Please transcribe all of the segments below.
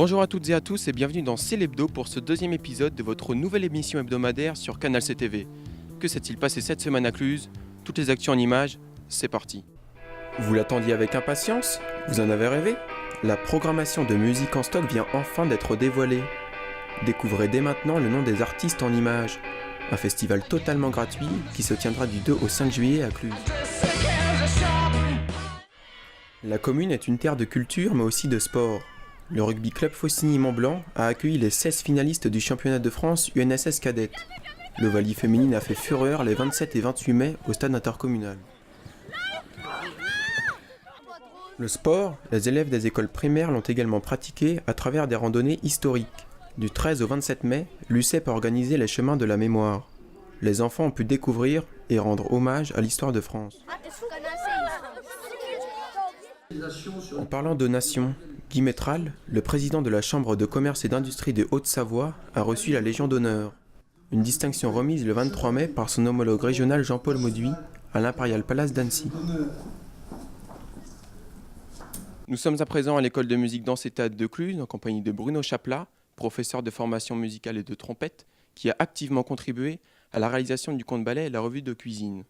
Bonjour à toutes et à tous et bienvenue dans C'est l'Hebdo pour ce deuxième épisode de votre nouvelle émission hebdomadaire sur Canal CTV. Que s'est-il passé cette semaine à Cluse? Toutes les actus en images, c'est parti. Vous l'attendiez avec impatience? Vous en avez rêvé? La programmation de musique en stock vient enfin d'être dévoilée. Découvrez dès maintenant le nom des artistes en images. Un festival totalement gratuit qui se tiendra du 2 au 5 juillet à Cluse. La commune est une terre de culture mais aussi de sport. Le rugby club Faucigny-Mont-Blanc a accueilli les 16 finalistes du championnat de France UNSS Cadette. Le volley féminine a fait fureur les 27 et 28 mai au stade intercommunal. Le sport, les élèves des écoles primaires l'ont également pratiqué à travers des randonnées historiques. Du 13 au 27 mai, l'UCEP a organisé les chemins de la mémoire. Les enfants ont pu découvrir et rendre hommage à l'histoire de France. En parlant de nation, Guy Métral, le président de la Chambre de commerce et d'industrie de Haute-Savoie, a reçu la Légion d'honneur. Une distinction remise le 23 mai par son homologue régional Jean-Paul Mauduit à l'Imperial Palace d'Annecy. Nous sommes à présent à l'école de musique Danse et Théâtre de Cluse en compagnie de Bruno Chaplat, professeur de formation musicale et de trompette, qui a activement contribué à la réalisation du conte-ballet et la revue de cuisine.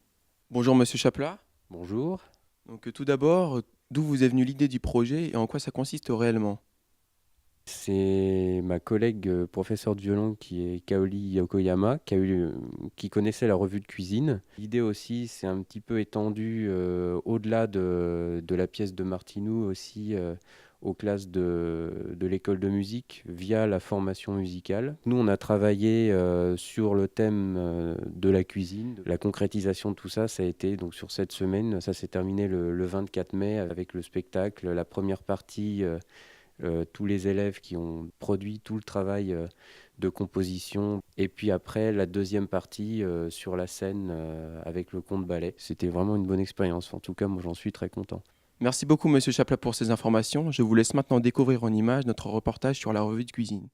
Bonjour Monsieur Chaplat. Bonjour. Donc tout d'abord, d'où vous est venue l'idée du projet et en quoi ça consiste réellement? C'est ma collègue professeure de violon qui est Kaoli Yokoyama, qui connaissait la revue de cuisine. L'idée aussi c'est un petit peu étendue au-delà de la pièce de Martinou aussi aux classes de l'école de musique via la formation musicale. Nous, on a travaillé sur le thème de la cuisine. La concrétisation de tout ça, ça a été donc sur cette semaine. Ça s'est terminé le 24 mai avec le spectacle. La première partie, tous les élèves qui ont produit tout le travail de composition. Et puis après, la deuxième partie sur la scène avec le conte-ballet. C'était vraiment une bonne expérience. En tout cas, moi, j'en suis très content. Merci beaucoup Monsieur Chaplat pour ces informations. Je vous laisse maintenant découvrir en images notre reportage sur la revue de cuisine.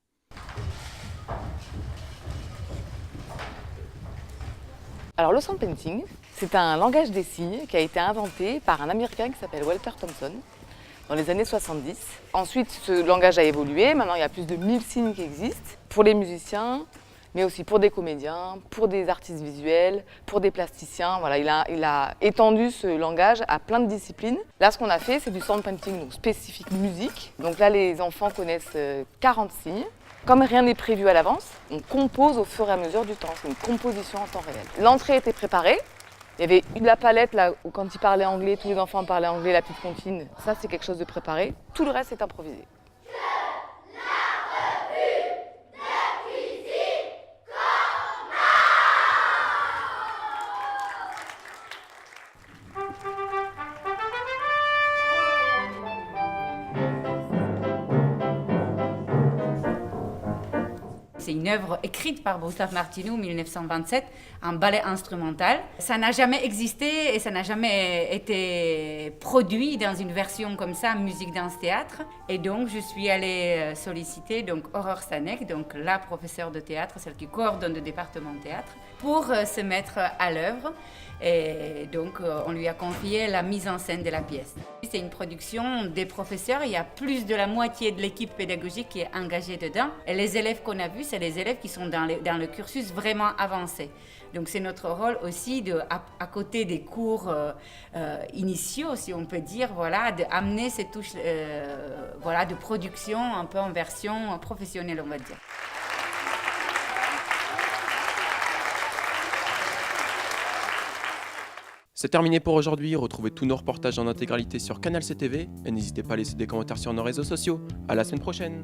Alors le sound painting, c'est un langage des signes qui a été inventé par un Américain qui s'appelle Walter Thompson dans les années 70. Ensuite, ce langage a évolué. Maintenant, il y a plus de 1000 signes qui existent pour les musiciens, mais aussi pour des comédiens, pour des artistes visuels, pour des plasticiens. Voilà, il a étendu ce langage à plein de disciplines. Là, ce qu'on a fait, c'est du sound painting donc spécifique musique. Donc là, les enfants connaissent 40 signes. Comme rien n'est prévu à l'avance, on compose au fur et à mesure du temps. C'est une composition en temps réel. L'entrée était préparée. Il y avait la palette, là, où quand ils parlaient anglais, tous les enfants parlaient anglais, la petite comptine. Ça, c'est quelque chose de préparé. Tout le reste est improvisé. C'est une œuvre écrite par Gustave Martinou en 1927, un ballet instrumental. Ça n'a jamais existé et ça n'a jamais été produit dans une version comme ça, musique danse théâtre. Et donc, je suis allée solliciter Aurore Stanek, donc la professeure de théâtre, celle qui coordonne le département de théâtre, pour se mettre à l'œuvre. Et donc, on lui a confié la mise en scène de la pièce. C'est une production des professeurs. Il y a plus de la moitié de l'équipe pédagogique qui est engagée dedans. Et les élèves qu'on a vus, c'est les élèves qui sont dans le cursus vraiment avancé. Donc, c'est notre rôle aussi, à côté des cours initiaux, si on peut dire, voilà, d'amener ces touches de production un peu en version professionnelle, on va dire. C'est terminé pour aujourd'hui. Retrouvez tous nos reportages en intégralité sur Canal CTV et n'hésitez pas à laisser des commentaires sur nos réseaux sociaux. À la semaine prochaine.